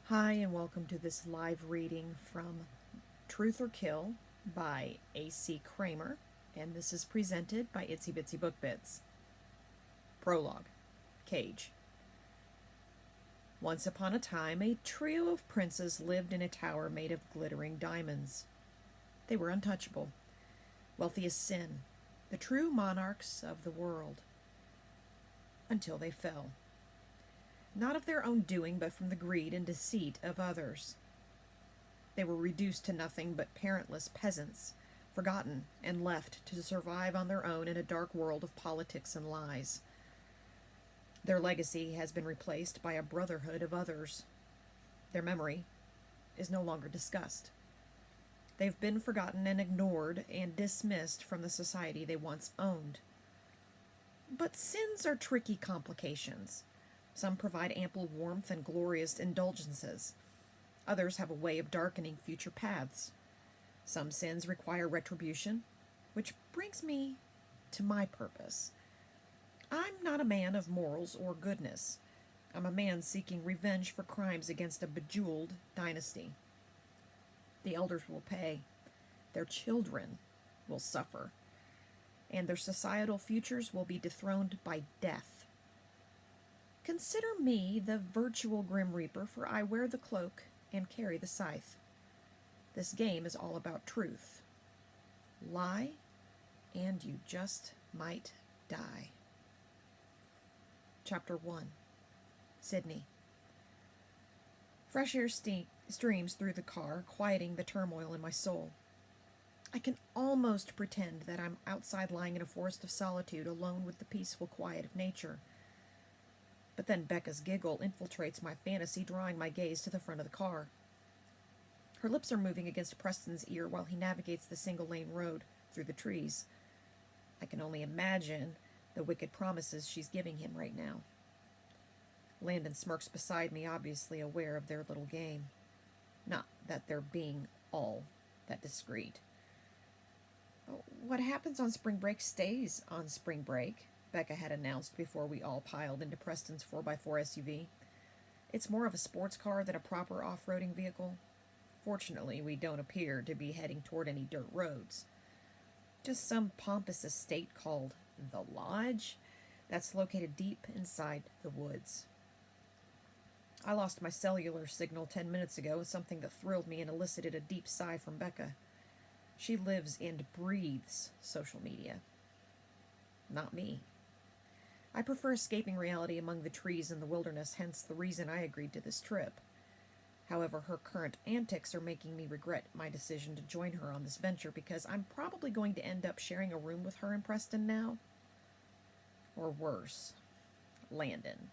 Hi, and welcome to this live reading from Truth or Kill by A.C. Kramer, and this is presented by Itsy Bitsy Book Bits. Prologue. Kage. Once upon a time, a trio of princes lived in a tower made of glittering diamonds. They were untouchable, wealthy as sin, the true monarchs of the world, until they fell. Not of their own doing, but from the greed and deceit of others. They were reduced to nothing but parentless peasants, forgotten and left to survive on their own in a dark world of politics and lies. Their legacy has been replaced by a brotherhood of others. Their memory is no longer discussed. They've been forgotten and ignored and dismissed from the society they once owned. But sins are tricky complications. Some provide ample warmth and glorious indulgences. Others have a way of darkening future paths. Some sins require retribution, which brings me to my purpose. I'm not a man of morals or goodness. I'm a man seeking revenge for crimes against a bejeweled dynasty. The elders will pay. Their children will suffer. And their societal futures will be dethroned by death. Consider me the virtual Grim Reaper, for I wear the cloak and carry the scythe. This game is all about truth. Lie, and you just might die. Chapter 1. Sydney. Fresh air streams through the car, quieting the turmoil in my soul. I can almost pretend that I'm outside lying in a forest of solitude, alone with the peaceful quiet of nature. But then Becca's giggle infiltrates my fantasy, drawing my gaze to the front of the car. Her lips are moving against Preston's ear while he navigates the single-lane road through the trees. I can only imagine the wicked promises she's giving him right now. Landon smirks beside me, obviously aware of their little game. Not that they're being all that discreet. What happens on spring break stays on spring break, Becca had announced before we all piled into Preston's 4x4 SUV. It's more of a sports car than a proper off-roading vehicle. Fortunately, we don't appear to be heading toward any dirt roads. Just some pompous estate called The Lodge that's located deep inside the woods. I lost my cellular signal 10 minutes ago with something that thrilled me and elicited a deep sigh from Becca. She lives and breathes social media. Not me. I prefer escaping reality among the trees in the wilderness, hence the reason I agreed to this trip. However, her current antics are making me regret my decision to join her on this venture, because I'm probably going to end up sharing a room with her and Preston now. Or worse, Landon.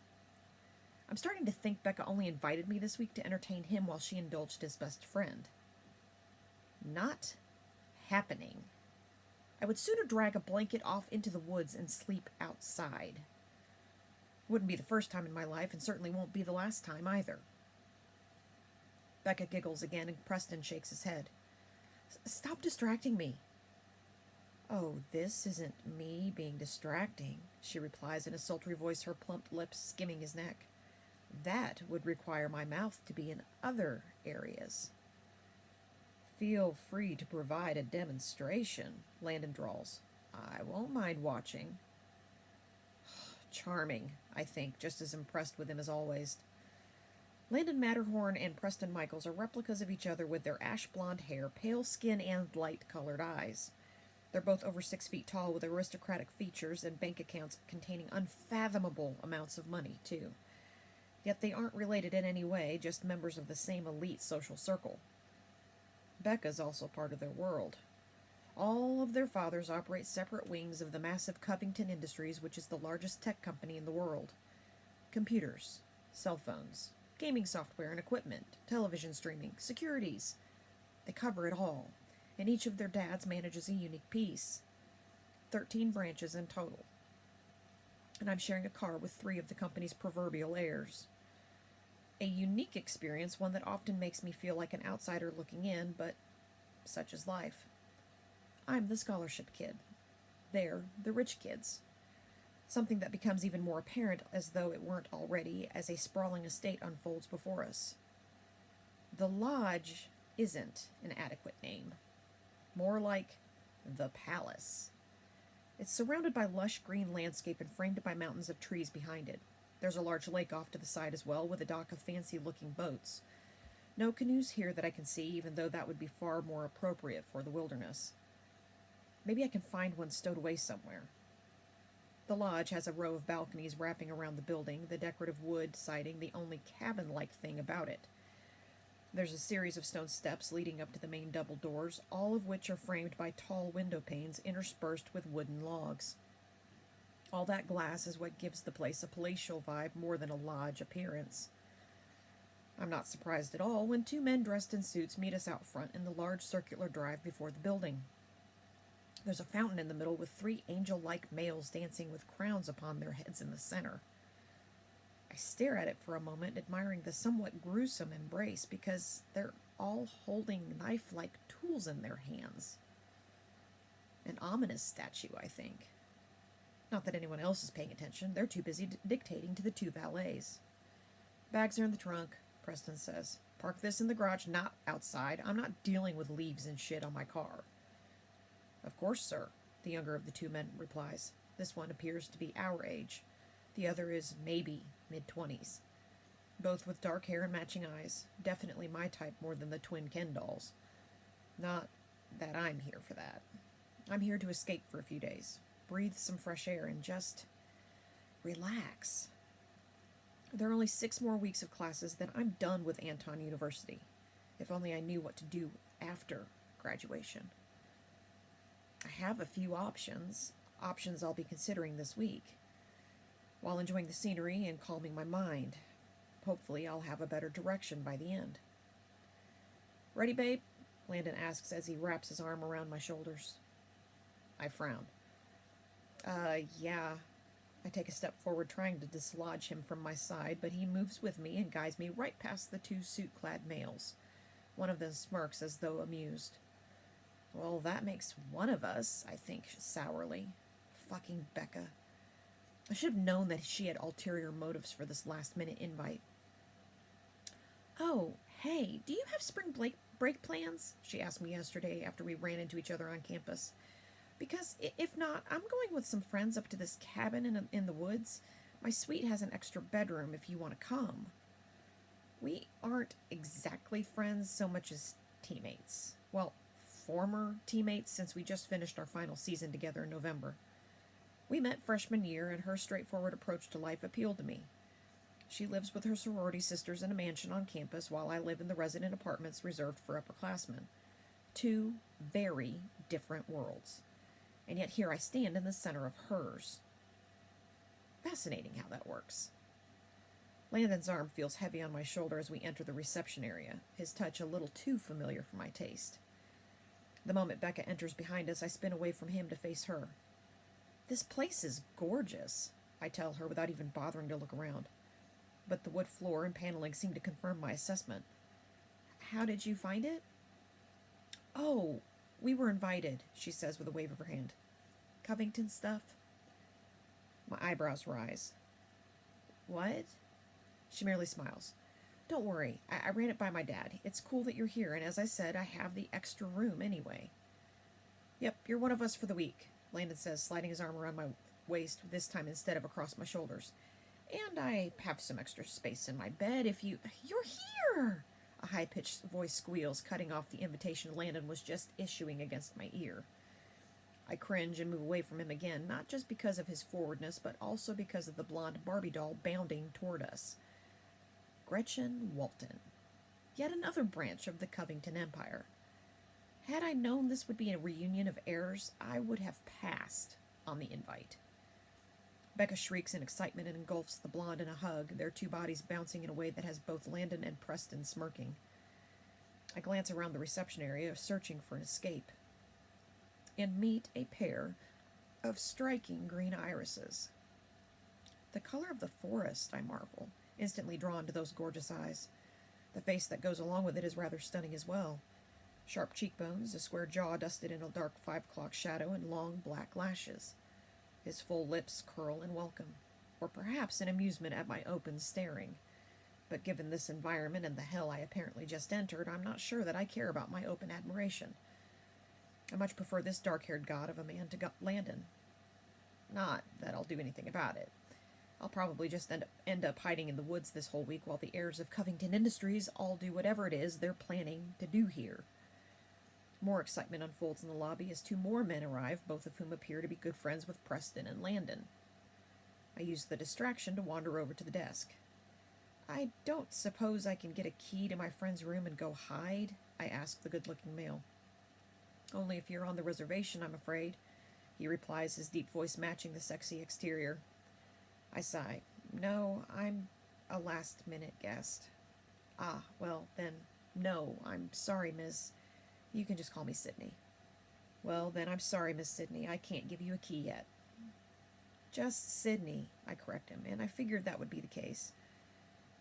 I'm starting to think Becca only invited me this week to entertain him while she indulged his best friend. Not happening. I would sooner drag a blanket off into the woods and sleep outside. Wouldn't be the first time in my life, and certainly won't be the last time either. Becca giggles again, and Preston shakes his head. Stop distracting me. Oh, this isn't me being distracting, she replies in a sultry voice, her plump lips skimming his neck. That would require my mouth to be in other areas. Feel free to provide a demonstration, Landon drawls. I won't mind watching. Charming, I think, just as impressed with him as always. Landon Matterhorn and Preston Michaels are replicas of each other with their ash blonde hair, pale skin, and light-colored eyes. They're both over 6 feet tall with aristocratic features and bank accounts containing unfathomable amounts of money, too. Yet they aren't related in any way, just members of the same elite social circle. Becca's also part of their world. All of their fathers operate separate wings of the massive Covington Industries, which is the largest tech company in the world. Computers, cell phones, gaming software and equipment, television streaming, securities. They cover it all, and each of their dads manages a unique piece. 13 branches in total. And I'm sharing a car with 3 of the company's proverbial heirs. A unique experience, one that often makes me feel like an outsider looking in, but such is life. I'm the scholarship kid. They're the rich kids. something that becomes even more apparent, as though it weren't already, as a sprawling estate unfolds before us. The lodge isn't an adequate name. More like the palace. It's surrounded by lush green landscape and framed by mountains of trees behind it. There's a large lake off to the side as well, with a dock of fancy-looking boats. No canoes here that I can see, even though that would be far more appropriate for the wilderness. Maybe I can find one stowed away somewhere. The lodge has a row of balconies wrapping around the building, the decorative wood siding the only cabin-like thing about it. There's a series of stone steps leading up to the main double doors, all of which are framed by tall window panes interspersed with wooden logs. All that glass is what gives the place a palatial vibe more than a lodge appearance. I'm not surprised at all when two men dressed in suits meet us out front in the large circular drive before the building. There's a fountain in the middle with three angel-like males dancing with crowns upon their heads in the center. I stare at it for a moment, admiring the somewhat gruesome embrace, because they're all holding knife-like tools in their hands. An ominous statue, I think. Not that anyone else is paying attention. They're too busy dictating to the two valets. Bags are in the trunk, Preston says. Park this in the garage, not outside. I'm not dealing with leaves and shit on my car. Of course, sir, the younger of the two men replies. This one appears to be our age. The other is maybe mid-20s. Both with dark hair and matching eyes. Definitely my type more than the twin Ken dolls. Not that I'm here for that. I'm here to escape for a few days. Breathe some fresh air and just relax. There are only 6 more weeks of classes, then I'm done with Anton University. If only I knew what to do after graduation. I have a few options I'll be considering this week, while enjoying the scenery and calming my mind. Hopefully I'll have a better direction by the end. Ready, babe? Landon asks as he wraps his arm around my shoulders. I frown. Yeah. I take a step forward, trying to dislodge him from my side, but he moves with me and guides me right past the 2 suit-clad males. One of them smirks as though amused. Well, that makes one of us, I think sourly. Fucking Becca. I should have known that she had ulterior motives for this last-minute invite. Oh, hey, do you have spring break plans? She asked me yesterday after we ran into each other on campus. Because if not, I'm going with some friends up to this cabin in the woods. My suite has an extra bedroom if you want to come. We aren't exactly friends so much as teammates. Well, former teammates, since we just finished our final season together in November. We met freshman year, and her straightforward approach to life appealed to me. She lives with her sorority sisters in a mansion on campus, while I live in the resident apartments reserved for upperclassmen. 2 very different worlds. And yet here I stand in the center of hers. Fascinating how that works. Landon's arm feels heavy on my shoulder as we enter the reception area, his touch a little too familiar for my taste. The moment Becca enters behind us, I spin away from him to face her. This place is gorgeous, I tell her without even bothering to look around. But the wood floor and paneling seem to confirm my assessment. How did you find it? Oh, we were invited, she says with a wave of her hand. Covington stuff? My eyebrows rise. What? She merely smiles. Don't worry, I ran it by my dad. It's cool that you're here, and as I said, I have the extra room anyway. Yep, you're one of us for the week, Landon says, sliding his arm around my waist, this time instead of across my shoulders. And I have some extra space in my bed if you... You're here! A high-pitched voice squeals, cutting off the invitation Landon was just issuing against my ear. I cringe and move away from him again, not just because of his forwardness, but also because of the blonde Barbie doll bounding toward us. Gretchen Walton. Yet another branch of the Covington Empire. Had I known this would be a reunion of heirs, I would have passed on the invite. Becca shrieks in excitement and engulfs the blonde in a hug, their 2 bodies bouncing in a way that has both Landon and Preston smirking. I glance around the reception area, searching for an escape, and meet a pair of striking green irises. The color of the forest, I marvel, instantly drawn to those gorgeous eyes. The face that goes along with it is rather stunning as well. Sharp cheekbones, a square jaw dusted in a dark 5 o'clock shadow, and long black lashes. His full lips curl in welcome, or perhaps in amusement at my open staring. But given this environment and the hell I apparently just entered, I'm not sure that I care about my open admiration. I much prefer this dark-haired god of a man to Landon. Not that I'll do anything about it. I'll probably just end up hiding in the woods this whole week while the heirs of Covington Industries all do whatever it is they're planning to do here. More excitement unfolds in the lobby as two more men arrive, both of whom appear to be good friends with Preston and Landon. I use the distraction to wander over to the desk. I don't suppose I can get a key to my friend's room and go hide? I ask the good-looking male. Only if you're on the reservation, I'm afraid, he replies, his deep voice matching the sexy exterior. I sigh. No, I'm a last-minute guest. Ah, well, then, no, I'm sorry, Miss. You can just call me Sydney. Well, then, I'm sorry, Miss Sydney. I can't give you a key yet. Just Sydney, I correct him, and I figured that would be the case.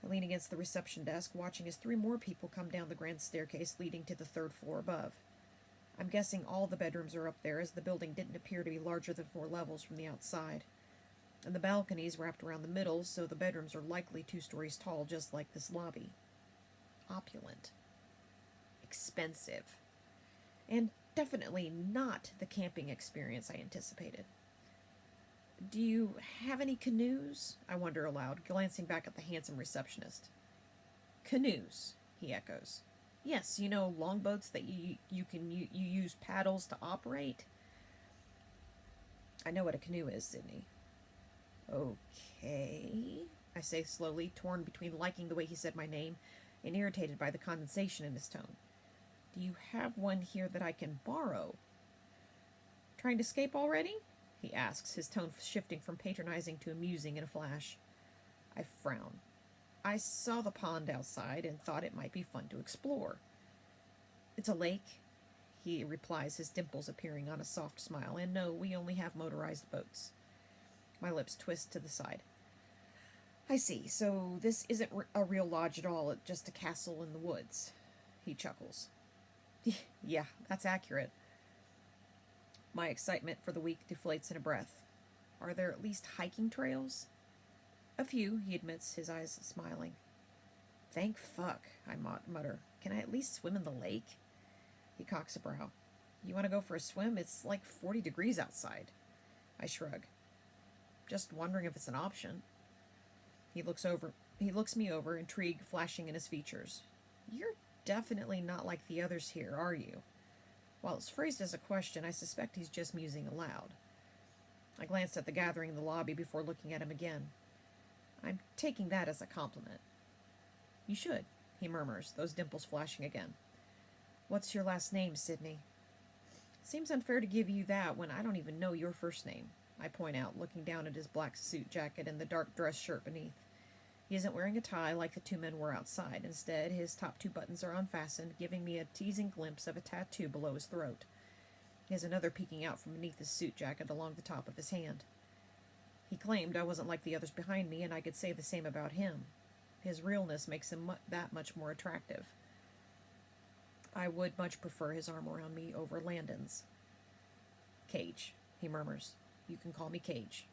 I lean against the reception desk, watching as three more people come down the grand staircase leading to the third floor above. I'm guessing all the bedrooms are up there, as the building didn't appear to be larger than 4 levels from the outside. And the balconies wrapped around the middle, so the bedrooms are likely 2 stories tall, just like this lobby. Opulent. Expensive. And definitely not the camping experience I anticipated. Do you have any canoes? I wonder aloud, glancing back at the handsome receptionist. Canoes, he echoes. Yes, you know, longboats that you use paddles to operate? I know what a canoe is, Sydney. Okay, I say slowly, torn between liking the way he said my name and irritated by the condescension in his tone. Do you have one here that I can borrow? Trying to escape already? He asks, his tone shifting from patronizing to amusing in a flash. I frown. I saw the pond outside and thought it might be fun to explore. It's a lake, he replies, his dimples appearing on a soft smile, and no, we only have motorized boats. My lips twist to the side. I see, so this isn't a real lodge at all, it's just a castle in the woods. He chuckles. Yeah, that's accurate. My excitement for the week deflates in a breath. Are there at least hiking trails? A few, he admits, his eyes smiling. Thank fuck, I mutter. Can I at least swim in the lake? He cocks a brow. You want to go for a swim? It's like 40 degrees outside. I shrug. Just wondering if it's an option. He looks me over, intrigue flashing in his features. You're definitely not like the others here, are you? While it's phrased as a question, I suspect he's just musing aloud. I glanced at the gathering in the lobby before looking at him again. I'm taking that as a compliment. You should, he murmurs, those dimples flashing again. What's your last name, Sydney? Seems unfair to give you that when I don't even know your first name, I point out, looking down at his black suit jacket and the dark dress shirt beneath. He isn't wearing a tie like the 2 men were outside. Instead, his top 2 buttons are unfastened, giving me a teasing glimpse of a tattoo below his throat. He has another peeking out from beneath his suit jacket along the top of his hand. He claimed I wasn't like the others behind me, and I could say the same about him. His realness makes him that much more attractive. I would much prefer his arm around me over Landon's. Kage, he murmurs. You can call me Kage.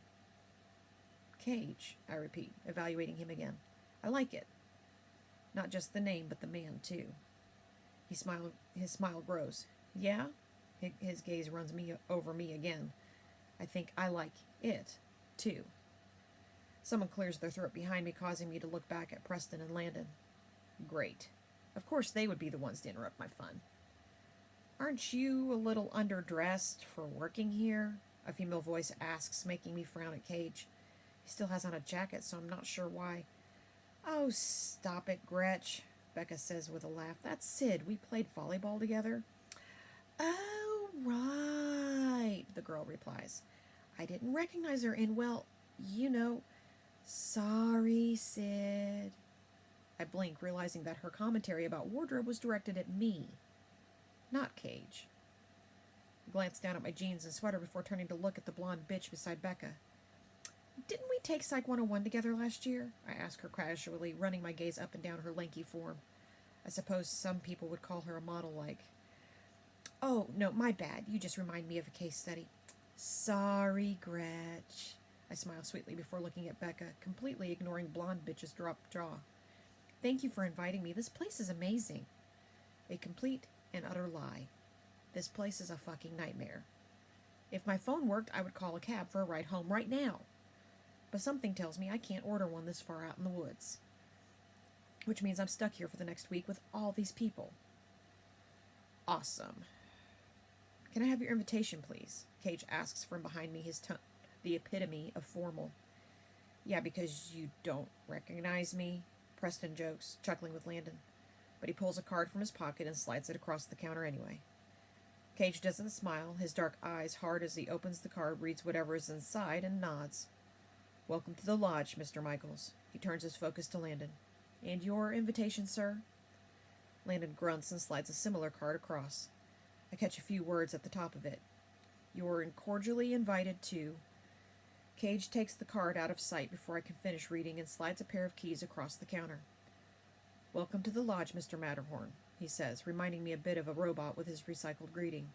Kage, I repeat, evaluating him again. I like it. Not just the name, but the man, too. His smile grows. Yeah? His gaze runs over me again. I think I like it, too. Someone clears their throat behind me, causing me to look back at Preston and Landon. Great. Of course they would be the ones to interrupt my fun. Aren't you a little underdressed for working here? A female voice asks, making me frown at Kage. He still has on a jacket, so I'm not sure why. Oh, stop it, Gretch, Becca says with a laugh. That's Sid. We played volleyball together. Oh, right, the girl replies. I didn't recognize her, and well, you know, sorry, Sid. I blink, realizing that her commentary about wardrobe was directed at me, not Kage. I glance down at my jeans and sweater before turning to look at the blonde bitch beside Becca. Didn't we take Psych 101 together last year? I ask her casually, running my gaze up and down her lanky form. I suppose some people would call her a model-like. Oh, no, my bad. You just remind me of a case study. Sorry, Gretch. I smile sweetly before looking at Becca, completely ignoring blonde bitch's dropped jaw. Thank you for inviting me. This place is amazing. A complete and utter lie. This place is a fucking nightmare. If my phone worked, I would call a cab for a ride home right now. But something tells me I can't order one this far out in the woods. Which means I'm stuck here for the next week with all these people. Awesome. Can I have your invitation, please? Kage asks from behind me, his tone the epitome of formal. Yeah, because you don't recognize me, Preston jokes, chuckling with Landon. But he pulls a card from his pocket and slides it across the counter anyway. Kage doesn't smile, his dark eyes hard as he opens the card, reads whatever is inside, and nods. Welcome to the lodge, Mr. Michaels. He turns his focus to Landon. And your invitation, sir? Landon grunts and slides a similar card across. I catch a few words at the top of it. You're cordially invited to... Kage takes the card out of sight before I can finish reading and slides a pair of keys across the counter. Welcome to the lodge, Mr. Matterhorn, he says, reminding me a bit of a robot with his recycled greeting.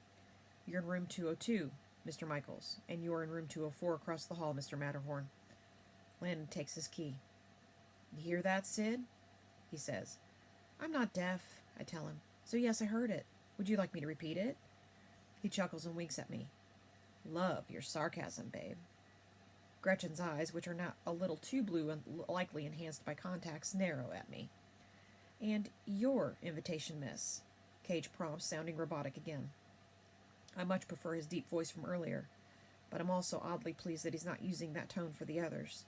You're in room 202, Mr. Michaels, and you're in room 204 across the hall, Mr. Matterhorn. Landon takes his key. You hear that, Sid? He says. I'm not deaf, I tell him. So yes, I heard it. Would you like me to repeat it? He chuckles and winks at me. Love your sarcasm, babe. Gretchen's eyes, which are now a little too blue and likely enhanced by contacts, narrow at me. And your invitation, miss, Kage prompts, sounding robotic again. I much prefer his deep voice from earlier, but I'm also oddly pleased that he's not using that tone for the others.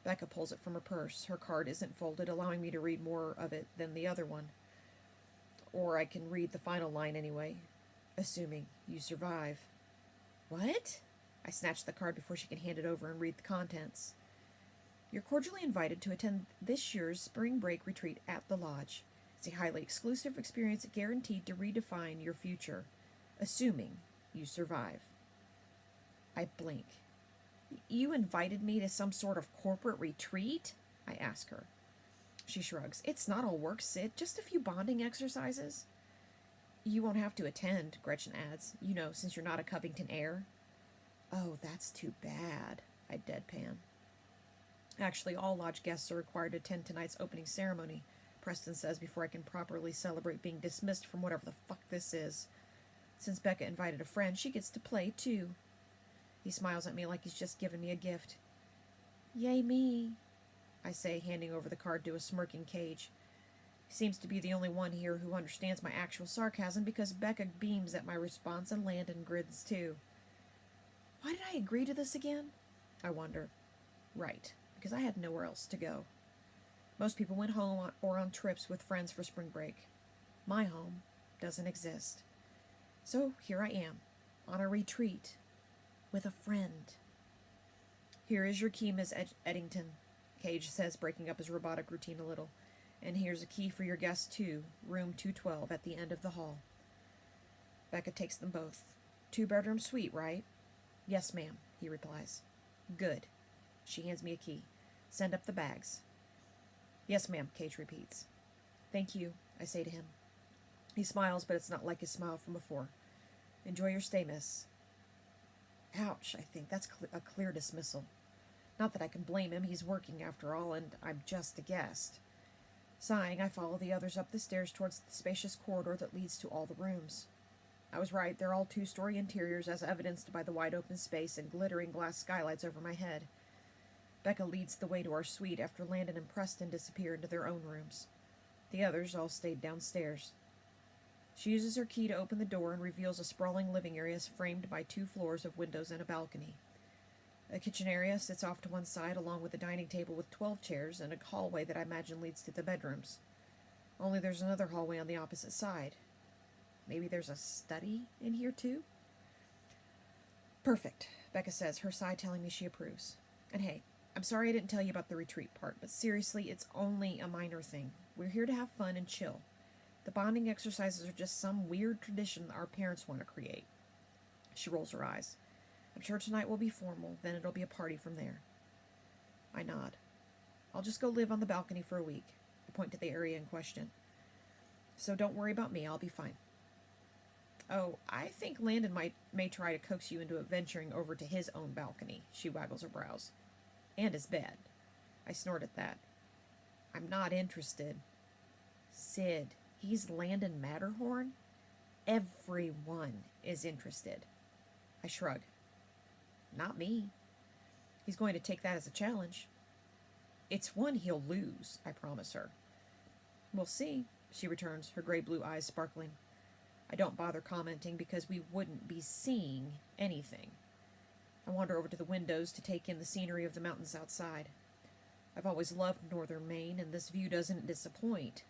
Becca pulls it from her purse. Her card isn't folded, allowing me to read more of it than the other one. Or I can read the final line anyway. Assuming you survive. What? I snatch the card before she can hand it over and read the contents. You're cordially invited to attend this year's spring break retreat at the lodge. It's a highly exclusive experience guaranteed to redefine your future, assuming you survive. I blink. You invited me to some sort of corporate retreat? I ask her. She shrugs. It's not all work, Sid. Just a few bonding exercises. You won't have to attend, Gretchen adds. You know, since you're not a Covington heir. Oh, that's too bad, I deadpan. Actually, all lodge guests are required to attend tonight's opening ceremony, Preston says before I can properly celebrate being dismissed from whatever the fuck this is. Since Becca invited a friend, she gets to play, too. He smiles at me like he's just given me a gift. Yay me, I say, handing over the card to a smirking Kage. He seems to be the only one here who understands my actual sarcasm because Becca beams at my response and Landon grins too. Why did I agree to this again? I wonder. Right, because I had nowhere else to go. Most people went home or on trips with friends for spring break. My home doesn't exist. So here I am, on a retreat, with a friend. Here is your key, Miss Eddington, Kage says, breaking up his robotic routine a little. And here's a key for your guest, too, room 212 at the end of the hall. Becca takes them both. 2-bedroom suite, right? Yes, ma'am, he replies. Good. She hands me a key. Send up the bags. Yes, ma'am, Kage repeats. Thank you, I say to him. He smiles, but it's not like his smile from before. Enjoy your stay, miss. Ouch, I think. That's a clear dismissal. Not that I can blame him. He's working, after all, and I'm just a guest. Sighing, I follow the others up the stairs towards the spacious corridor that leads to all the rooms. I was right. They're all 2-story interiors, as evidenced by the wide-open space and glittering glass skylights over my head. Becca leads the way to our suite after Landon and Preston disappear into their own rooms. The others all stayed downstairs. She uses her key to open the door and reveals a sprawling living area framed by 2 floors of windows and a balcony. A kitchen area sits off to one side, along with a dining table with 12 chairs and a hallway that I imagine leads to the bedrooms. Only there's another hallway on the opposite side. Maybe there's a study in here, too? Perfect, Becca says, her side telling me she approves. And hey, I'm sorry I didn't tell you about the retreat part, but seriously, it's only a minor thing. We're here to have fun and chill. The bonding exercises are just some weird tradition our parents want to create. She rolls her eyes. I'm sure tonight will be formal, then it'll be a party from there. I nod. I'll just go live on the balcony for a week. I point to the area in question. So don't worry about me, I'll be fine. Oh, I think Landon may try to coax you into venturing over to his own balcony, she waggles her brows. And his bed. I snort at that. I'm not interested. Sid, he's Landon Matterhorn? Everyone is interested. I shrug. Not me. He's going to take that as a challenge. It's one he'll lose, I promise her. We'll see, she returns, her gray-blue eyes sparkling. I don't bother commenting because we wouldn't be seeing anything. I wander over to the windows to take in the scenery of the mountains outside. I've always loved northern Maine, and this view doesn't disappoint.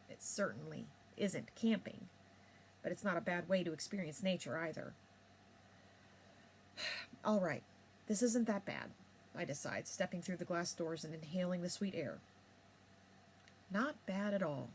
It certainly isn't camping, but it's not a bad way to experience nature either. All right, this isn't that bad, I decide, stepping through the glass doors and inhaling the sweet air. Not bad at all.